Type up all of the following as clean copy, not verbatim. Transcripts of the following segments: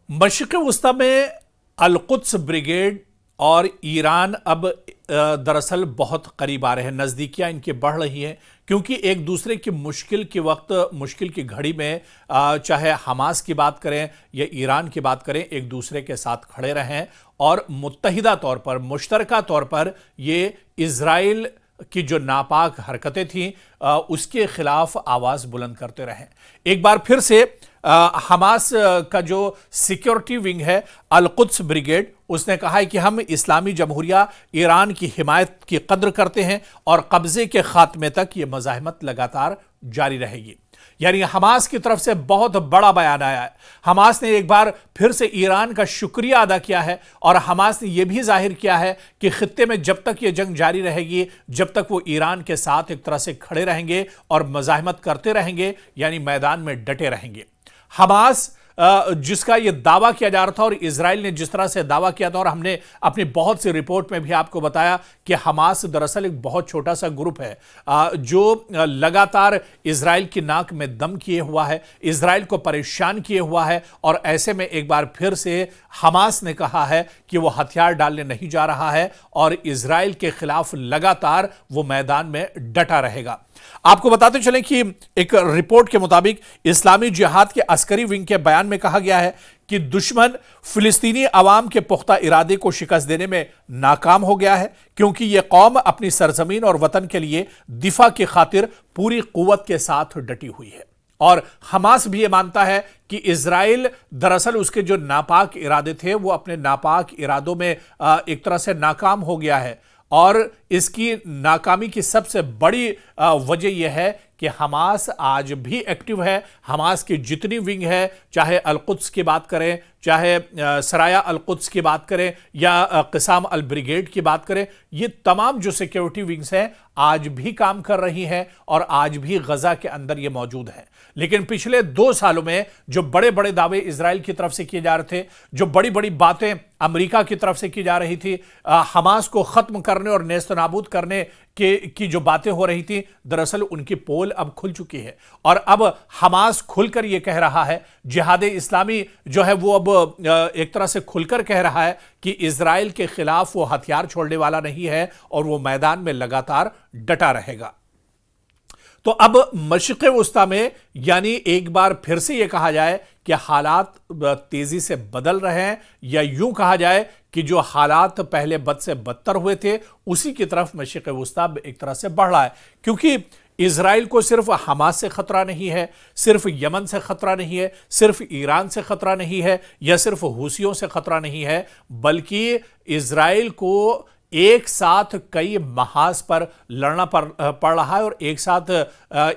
मशरिक़ वस्ता में Al-Quds brigade और Iran अब दरअसल बहुत करीब आ रहे हैं, नज़दीकियाँ इनकी बढ़ रही हैं क्योंकि एक दूसरे की मुश्किल के वक्त, मुश्किल की घड़ी में चाहे हमास की बात करें या ईरान की बात करें, एक दूसरे के साथ खड़े रहें और मुत्तहिदा तौर पर, मुश्तरका तौर पर ये इज़राइल की जो नापाक हरकतें थीं उसके खिलाफ आवाज़ बुलंद करते रहें। एक बार फिर से हमास का जो सिक्योरिटी विंग है अल-कुद्स ब्रिगेड, उसने कहा है कि हम इस्लामी जमहूरिया ईरान की हिमायत की कद्र करते हैं और कब्जे के खात्मे तक ये मज़ाहमत लगातार जारी रहेगी। यानी हमास की तरफ से बहुत बड़ा बयान आया है। हमास ने एक बार फिर से ईरान का शुक्रिया अदा किया है और हमास ने यह भी जाहिर किया है कि खित्ते में जब तक यह जंग जारी रहेगी, जब तक वो ईरान के साथ एक तरह से खड़े रहेंगे और मज़ाहमत करते रहेंगे, यानी मैदान में डटे रहेंगे। हमास जिसका यह दावा किया जा रहा था और इजराइल ने जिस तरह से दावा किया था, और हमने अपनी बहुत सी रिपोर्ट में भी आपको बताया कि हमास दरअसल एक बहुत छोटा सा ग्रुप है जो लगातार इजराइल की नाक में दम किए हुआ है, इजराइल को परेशान किए हुआ है। और ऐसे में एक बार फिर से हमास ने कहा है कि वो हथियार डालने नहीं जा रहा है और इजराइल के खिलाफ लगातार वो मैदान में डटा रहेगा। आपको बताते चलें कि एक रिपोर्ट के मुताबिक इस्लामी जिहाद के अस्करी विंग के बयान में कहा गया है कि दुश्मन फिलिस्तीनी अवाम के पुख्ता इरादे को शिकस्त देने में नाकाम हो गया है क्योंकि यह कौम अपनी सरजमीन और वतन के लिए दिफा की खातिर पूरी कुव्वत के साथ डटी हुई है। और हमास भी यह मानता है कि इजराइल दरअसल उसके जो नापाक इरादे थे वो अपने नापाक इरादों में एक तरह से नाकाम हो गया है। और इसकी नाकामी की सबसे बड़ी वजह यह है कि हमास आज भी एक्टिव है। हमास की जितनी विंग है, चाहे अल-कुद्स की बात करें, चाहे सराया अल-कुद्स की बात करें या क़िसाम अल ब्रिगेड की बात करें, ये तमाम जो सिक्योरिटी विंग्स हैं आज भी काम कर रही हैं और आज भी गजा के अंदर ये मौजूद हैं। लेकिन पिछले 2 सालों में जो बड़े बड़े दावे इजराइल की तरफ से किए जा रहे थे, जो बड़ी बड़ी बातें अमेरिका की तरफ से की जा रही थी, हमास को खत्म करने और नेस्तनाबूद करने की जो बातें हो रही थी, दरअसल उनकी पोल अब खुल चुकी है। और अब हमास खुलकर यह कह रहा है, जिहाद इस्लामी जो है वो अब एक तरह से खुलकर कह रहा है कि इजराइल के खिलाफ वो हथियार छोड़ने वाला नहीं है और वो मैदान में लगातार डटा रहेगा। तो अब मशरिक़ वस्ता में यानी एक बार फिर से यह कहा जाए कि हालात तेजी से बदल रहे हैं, या यूं कहा जाए कि जो हालात पहले बद से बदतर हुए थे उसी की तरफ मशरिक़ वस्ता एक तरह से बढ़ रहा है। क्योंकि इजराइल को सिर्फ हमास से खतरा नहीं है, सिर्फ यमन से खतरा नहीं है, सिर्फ ईरान से खतरा नहीं है, या सिर्फ हूसियों से खतरा नहीं है, बल्कि इजराइल को एक साथ कई महाज पर लड़ना पड़ रहा है और एक साथ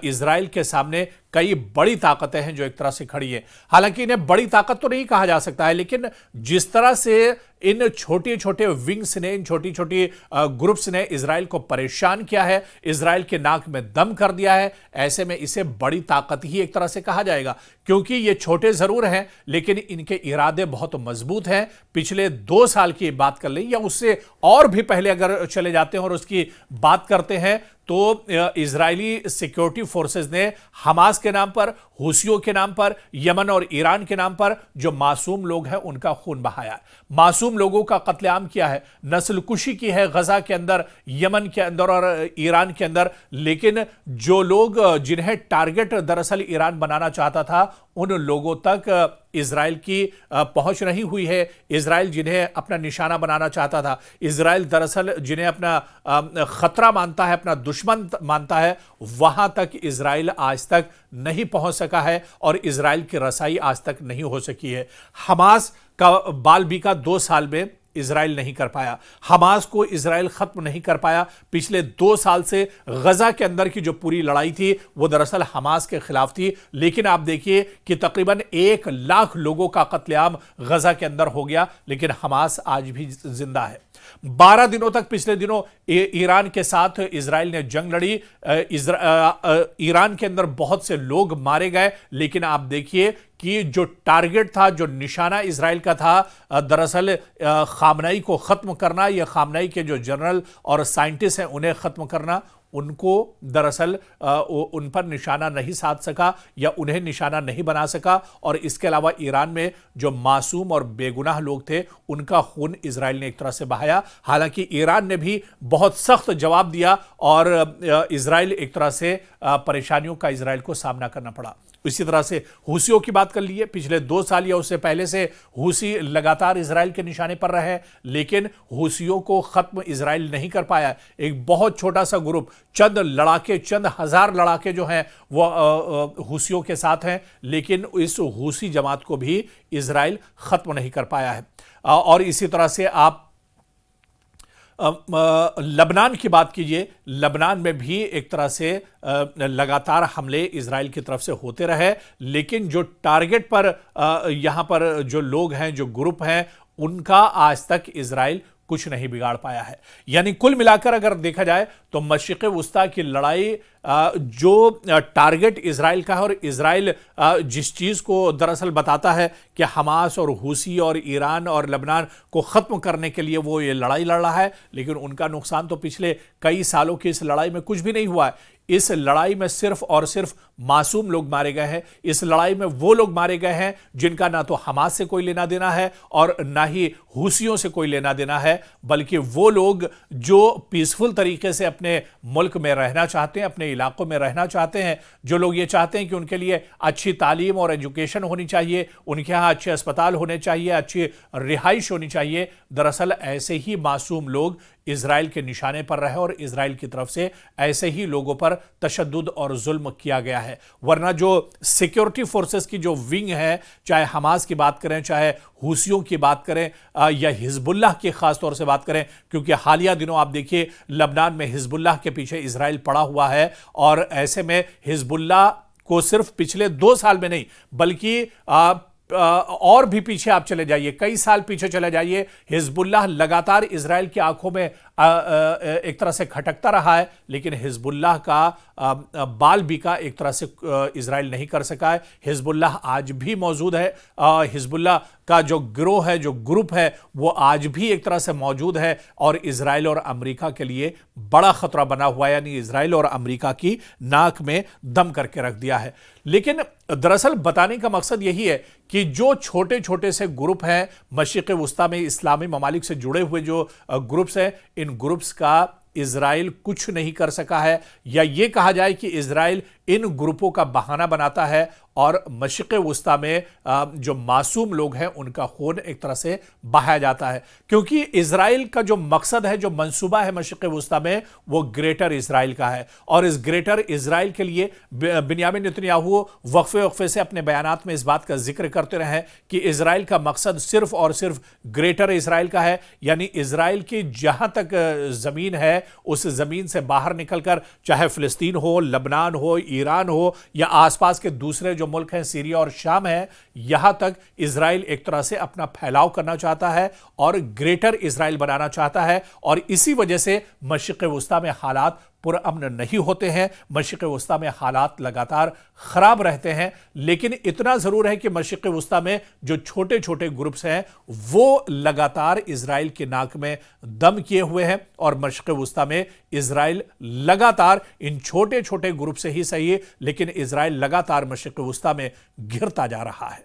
इजराइल के सामने कई बड़ी ताकतें हैं जो एक तरह से खड़ी है। हालांकि इन्हें बड़ी ताकत तो नहीं कहा जा सकता है, लेकिन जिस तरह से इन छोटे छोटे विंग्स ने, इन छोटी छोटी ग्रुप्स ने इजराइल को परेशान किया है, इजराइल के नाक में दम कर दिया है, ऐसे में इसे बड़ी ताकत ही एक तरह से कहा जाएगा। क्योंकि ये छोटे जरूर हैं लेकिन इनके इरादे बहुत मजबूत हैं। पिछले 2 साल की बात कर लें या उससे और भी पहले अगर चले जाते हैं और उसकी बात करते हैं, तो इजरायली सिक्योरिटी फोर्सेस ने हमास के नाम पर, हूसियों के नाम पर, यमन और ईरान के नाम पर जो मासूम लोग हैं उनका खून बहाया, मासूम लोगों का कत्लेआम किया है, नस्ल कुशी की है गजा के अंदर, यमन के अंदर और ईरान के अंदर। लेकिन जो लोग जिन्हें टारगेट दरअसल ईरान बनाना चाहता था, उन लोगों तक इजराइल की पहुंच नहीं हुई है। इजराइल जिन्हें अपना निशाना बनाना चाहता था, इजराइल दरअसल जिन्हें अपना खतरा मानता है, अपना दुश्मन मानता है, वहां तक इजराइल आज तक नहीं पहुंच सका है और इजराइल की रसाई आज तक नहीं हो सकी है। हमास का बाल बीका 2 साल में इजराइल नहीं कर पाया, हमास को इजराइल खत्म नहीं कर पाया। पिछले 2 साल से गजा के अंदर की जो पूरी लड़ाई थी वो दरअसल हमास के खिलाफ थी। लेकिन आप देखिए कि तकरीबन 1 लाख लोगों का कत्लेआम गजा के अंदर हो गया, लेकिन हमास आज भी जिंदा है। 12 दिनों तक पिछले दिनों ईरान के साथ इजराइल ने जंग लड़ी, ईरान के अंदर बहुत से लोग मारे गए। लेकिन आप देखिए कि जो टारगेट था, जो निशाना इजराइल का था, दरअसल खामनेई को खत्म करना, या खामनेई के जो जनरल और साइंटिस्ट हैं उन्हें खत्म करना, उनको दरअसल उन पर निशाना नहीं साध सका या उन्हें निशाना नहीं बना सका। और इसके अलावा ईरान में जो मासूम और बेगुनाह लोग थे उनका खून इजराइल ने एक तरह से बहाया। हालांकि ईरान ने भी बहुत सख्त जवाब दिया और इजराइल एक तरह से परेशानियों का इजराइल को सामना करना पड़ा। इसी तरह से हूसियों की बात कर लिए, पिछले 2 साल या उससे पहले से हूसी लगातार इजराइल के निशाने पर रहे, लेकिन हूसियों को खत्म इजराइल नहीं कर पाया। एक बहुत छोटा सा ग्रुप, चंद लड़ाके, चंद हजार लड़ाके जो हैं वो हूसियों के साथ हैं, लेकिन इस हूसी जमात को भी इजराइल खत्म नहीं कर पाया है। और इसी तरह से आप लबनान की बात कीजिए, लबनान में भी एक तरह से लगातार हमले इजराइल की तरफ से होते रहे, लेकिन जो टारगेट पर यहां पर जो लोग हैं, जो ग्रुप हैं, उनका आज तक इजराइल कुछ नहीं बिगाड़ पाया है। यानी कुल मिलाकर अगर देखा जाए तो मशरिक़ वुस्ता की लड़ाई जो टारगेट इजराइल का है, और इजराइल जिस चीज को दरअसल बताता है कि हमास और हूसी और ईरान और लबनान को खत्म करने के लिए वो ये लड़ाई लड़ रहा है, लेकिन उनका नुकसान तो पिछले कई सालों की इस लड़ाई में कुछ भी नहीं हुआ है। इस लड़ाई में सिर्फ और सिर्फ मासूम लोग मारे गए हैं। इस लड़ाई में वो लोग मारे गए हैं जिनका ना तो हमास से कोई लेना देना है और ना ही हूसियों से कोई लेना देना है, बल्कि वो लोग जो पीसफुल तरीके से अपने मुल्क में रहना चाहते हैं, अपने इलाकों में रहना चाहते हैं, जो लोग ये चाहते हैं कि उनके लिए अच्छी तालीम और एजुकेशन होनी चाहिए, उनके यहाँ अच्छे अस्पताल होने चाहिए, अच्छी रिहाइश होनी चाहिए। दरअसल ऐसे ही मासूम लोग इजराइल के निशाने पर रहे और इजराइल की तरफ से ऐसे ही लोगों पर तशद्दुद और जुल्म किया गया है। वरना जो सिक्योरिटी फोर्सेस की जो विंग है, चाहे हमास की बात करें, चाहे हूसियों की बात करें या हिजबुल्लाह की खास तौर से बात करें, क्योंकि हालिया दिनों आप देखिए लबनान में हिजबुल्लाह के पीछे इजराइल पड़ा हुआ है, और ऐसे में हिजबुल्लाह को सिर्फ पिछले 2 साल में नहीं बल्कि और भी पीछे आप चले जाइए, कई साल पीछे चले जाइए, हिजबुल्लाह लगातार इजराइल की आंखों में एक तरह से खटकता रहा है, लेकिन हिजबुल्लाह का बाल बीका एक तरह से इजराइल नहीं कर सका है। हिजबुल्लाह आज भी मौजूद है, हिजबुल्लाह का जो गिरोह है, जो ग्रुप है, वो आज भी एक तरह से मौजूद है और इजराइल और अमेरिका के लिए बड़ा खतरा बना हुआ है। यानी इजराइल और अमेरिका की नाक में दम करके रख दिया है। लेकिन दरअसल बताने का मकसद यही है कि जो छोटे छोटे से ग्रुप हैं मशरिक़ वुस्ता में इस्लामी ममालिक से जुड़े हुए जो ग्रुप्स हैं, इन ग्रुप्स का इजराइल कुछ नहीं कर सका है, या यह कहा जाए कि इजराइल इन ग्रुपों का बहाना बनाता है और मशरिक़ वुस्ता में जो मासूम लोग हैं उनका खून एक तरह से बहाया जाता है। क्योंकि इजराइल का जो मकसद है, जो मंसूबा है मशरिक़ वुस्ता में, वो ग्रेटर इजराइल का है। और इस ग्रेटर इजराइल के लिए बिन्यामिन नेतन्याहू वक्फे से अपने बयानात में इस बात का जिक्र करते रहे कि इजराइल का मकसद सिर्फ और सिर्फ ग्रेटर इजराइल का है। यानी इजराइल की जहां तक जमीन है उस जमीन से बाहर निकलकर, चाहे फिलिस्तीन हो, लबनान हो, ईरान हो, या आसपास के दूसरे जो मुल्क हैं सीरिया और शाम है, यहां तक इजराइल एक तरह से अपना फैलाव करना चाहता है और ग्रेटर इजराइल बनाना चाहता है। और इसी वजह से मशरिक़ वुस्ता में हालात पुरअमन नहीं होते हैं, मशरिक़ वुस्ता में हालात लगातार खराब रहते हैं। लेकिन इतना जरूर है कि मशरिक़ वुस्ता में जो छोटे छोटे ग्रुप्स हैं वो लगातार इजराइल की नाक में दम किए हुए हैं, और मशरिक़ वुस्ता में इजराइल लगातार इन छोटे छोटे ग्रुप से ही सही है, लेकिन इजराइल लगातार मशरिक़ वुस्ता में घिरता जा रहा है।